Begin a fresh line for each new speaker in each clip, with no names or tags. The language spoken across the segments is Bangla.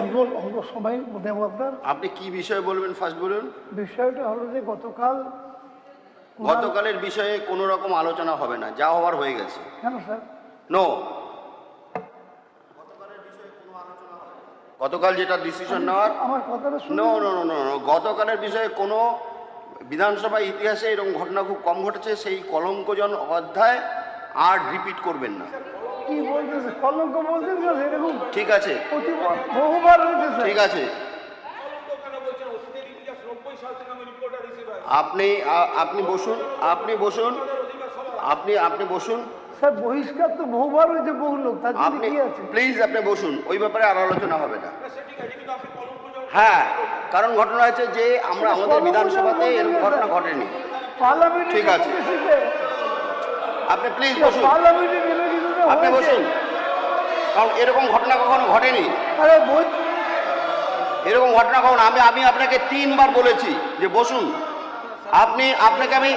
অল্প অল্প সময় দেব আপনার।
আপনি কি বিষয়ে বলবেন ফার্স্ট বলুন।
বিষয়টা হলো যে
গতকালের বিষয়ে কোনো রকম আলোচনা হবে না, যা হওয়ার হয়ে গেছে।
কেন স্যার?
নো, গতকাল যেটা ডিসিশন নেওয়ার,
আমার কথাটা
নো নো নো নো, গতকালের বিষয়ে কোনো বিধানসভা ইতিহাসে এরকম ঘটনা খুব কম ঘটেছে। সেই কলঙ্কজন অধ্যায় আর রিপিট করবেন না।
কি বলতেছে? কলঙ্ক বলতেন এরকম?
ঠিক আছে,
বহুবার হয়েছে স্যার।
ঠিক আছে। আপনি আপনি বসুন, আপনি বসুন, আপনি বসুন।
স্যার বহিষ্কার তো বহুবার হয়েছে, বহু লোক, তার জন্য
আপনি
কি আছে?
প্লিজ আপনি বসুন, ওই ব্যাপারে আর আলোচনা হবে না। হ্যাঁ, কারণ ঘটনা হচ্ছে যে আমরা আমাদের বিধানসভাতে এরকম ঘটনা ঘটেনি। ঠিক আছে, আপনি প্লিজ বসুন, আপনি বসুন, কারণ এরকম ঘটনা কখনো ঘটেনি। এরকম ঘটনা কখনো আমি আপনাকে 3 বার বলেছি যে বসুন। আপনাকে আমি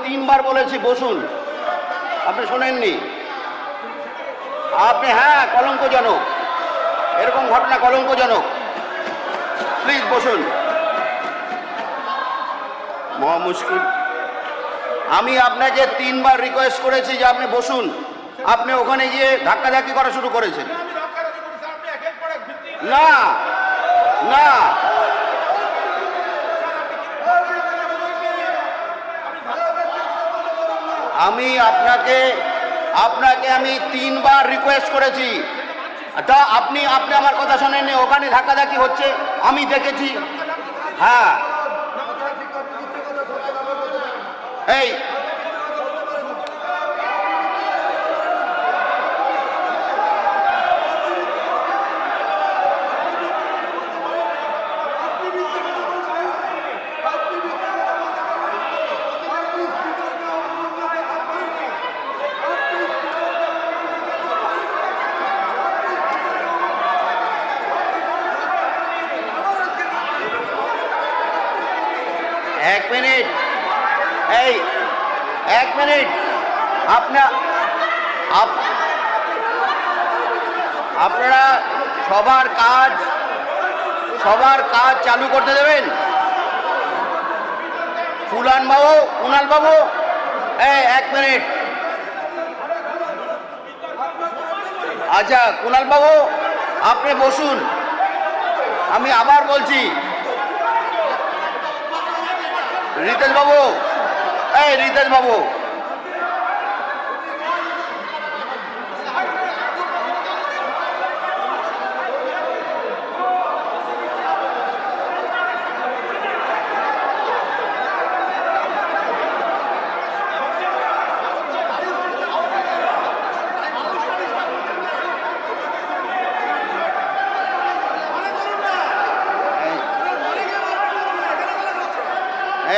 3 বার বলেছি বসুন, আপনি শোনেননি। আপনি, হ্যাঁ, কলঙ্কজনক, এরকম ঘটনা কলঙ্কজনক। প্লিজ বসুন। মহা মুশকিল। আমি আপনাকে 3 বার রিকোয়েস্ট করেছি যে আপনি বসুন, আপনি ওখানে গিয়ে ধাক্কাধাক্কি করা শুরু করেছেন। না না, আমি আপনাকে আমি 3 বার রিকোয়েস্ট করেছি, তা আপনি আমার কথা শোনেননি। ওখানে ধাক্কাধাক্কি হচ্ছে, আমি দেখেছি। হ্যাঁ, এই এক মিনিট, এই 1 মিনিট। আপনারা সবার কাজ চালু করতে দেবেন। কুণাল বাবু, এই 1 মিনিট। আচ্ছা কুণাল বাবু, আপনি বসুন। আমি আবার বলছি, রিতেশ বাবু, এই রিতেশ বাবু,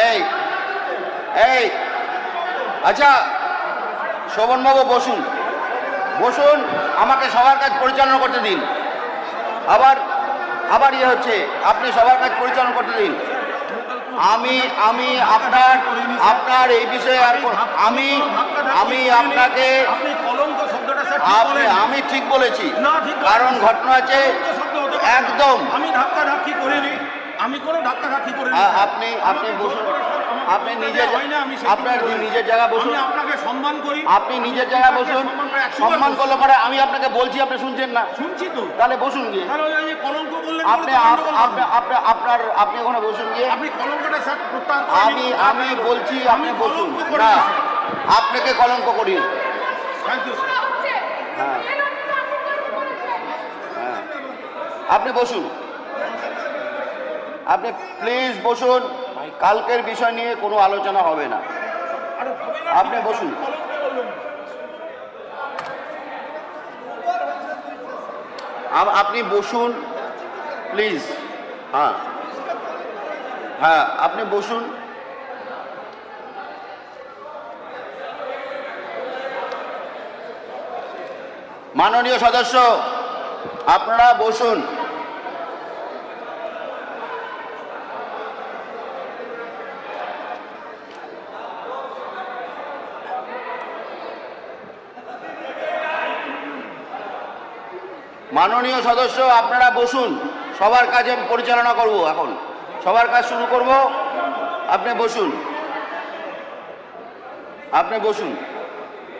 এই আচ্ছা শোভন বাবু বসুন, আমাকে সবার কাজ পরিচালনা করতে দিন। আবার ইয়ে হচ্ছে, আপনি সবার কাজ পরিচালনা করতে দিন। আমি আপনার এই বিষয়ে আর আমি আপনাকে আমি ঠিক বলেছি, কারণ ঘটনা আছে একদম।
আমি ধাক্কাধাক্কি করিনি, আমি কোনো ধাক্কাধাক্কি করিনি।
আপনি বসুন, আপনি আপনার নিজের জায়গায় বসুন।
আপনাকে সম্মান করি,
আপনি নিজের জায়গায় বসুন। সম্মান করলে পরে আমি আপনাকে বলছি, আপনি শুনছেন না?
শুনছি তো।
তাহলে বসুন গিয়ে।
কলঙ্ক বললেন,
আপনি ওখানে বসুন গিয়ে।
আপনি কলঙ্কটা স্যার প্রত্যাহার করেন।
আমি বলছি আপনি বসুন না, আপনাকে কলঙ্ক করি।
Thank you sir.
হ্যাঁ, আপনি বসুন, আপনি প্লিজ বসুন। কালকের বিষয় নিয়ে কোনো আলোচনা হবে না, আপনি বসুন। আপনি বসুন প্লিজ। হ্যাঁ, আপনি বসুন। মাননীয় সদস্য, আপনারা বসুন। মাননীয় সদস্য আপনারা বসুন, সবার কাজ আমি পরিচালনা করব। এখন সবার কাজ শুরু করব, আপনি বসুন, আপনি বসুন।